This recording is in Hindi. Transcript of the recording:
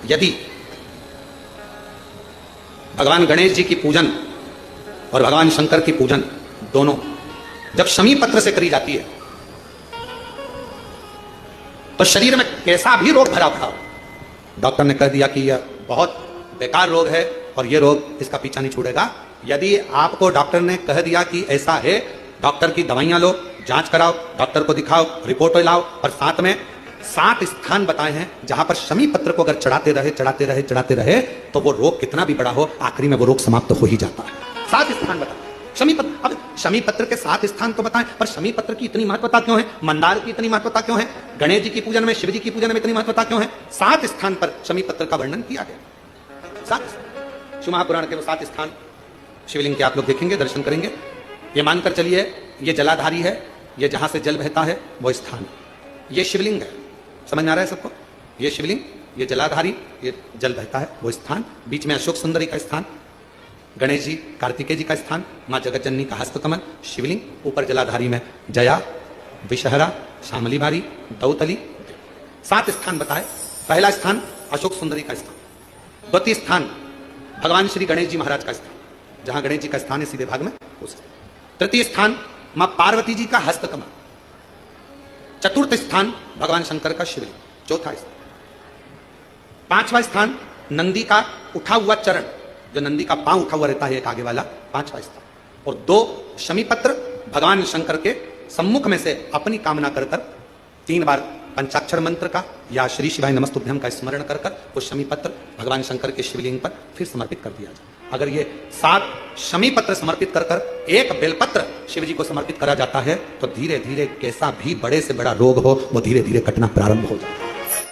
यदि भगवान गणेश जी की पूजन और भगवान शंकर की पूजन दोनों जब शमी पत्र से करी जाती है तो शरीर में कैसा भी रोग भरा पड़ा, डॉक्टर ने कह दिया कि यह बहुत बेकार रोग है और यह रोग इसका पीछा नहीं छूटेगा, यदि आपको डॉक्टर ने कह दिया कि ऐसा है, डॉक्टर की दवाइयां लो, जांच कराओ, डॉक्टर को दिखाओ, रिपोर्ट लाओ, और साथ में 7 स्थान बताए हैं जहां पर शमी पत्र को अगर चढ़ाते रहे तो वो रोग कितना भी बड़ा हो आखिरी में वो रोग समाप्त हो ही जाता है। 7 स्थान बताए शमी पत्र। अब शमी पत्र के 7 स्थान तो बताएं, पर शमी पत्र की इतनी महत्वता क्यों है, मंदार की इतनी महत्वता क्यों है, गणेश जी की पूजन में, शिव जी की पूजन में इतनी महत्वता क्यों है? 7 स्थान पर शमी पत्र का वर्णन किया गया। 7 शिव महापुराण के वो 7 स्थान शिवलिंग के आप लोग देखेंगे, दर्शन करेंगे। ये मानकर चलिए ये जलाधारी है, ये जहां से जल बहता है वो स्थान, ये शिवलिंग है। समझ में आ रहा है सबको? ये शिवलिंग, ये जलाधारी, ये जल बहता है वो स्थान, बीच में अशोक सुंदरी का स्थान, गणेश जी कार्तिकेय जी का स्थान, मां जगत जननी का हस्तकमल, शिवलिंग, ऊपर जलाधारी में जया, विषहरा, शामली बारी, दौतली। 7 स्थान बताए। पहला स्थान अशोक सुंदरी का स्थान, द्वितीय स्थान भगवान श्री गणेश जी महाराज का स्थान, जहां गणेश जी का स्थान है सीधे भाग में उस, तृतीय स्थान मां पार्वती जी का हस्तकमल, चतुर्थ स्थान भगवान शंकर का शिवलिंग, चौथा स्थान, 5वां स्थान नंदी का उठा हुआ चरण, जो नंदी का पांव उठा हुआ रहता है एक आगे वाला, 5वां स्थान, और 2 शमी पत्र भगवान शंकर के सम्मुख में से अपनी कामना कर 3 बार पंचाक्षर मंत्र का या श्री शिवाय नमस्तुभ्यं का स्मरण कर वो शमी पत्र भगवान शंकर के शिवलिंग पर फिर समर्पित कर दिया जाए। अगर ये 7 शमी पत्र समर्पित कर एक बेलपत्र शिव जी को समर्पित करा जाता है तो धीरे धीरे कैसा भी बड़े से बड़ा रोग हो वो धीरे धीरे कटना प्रारंभ हो जाता है।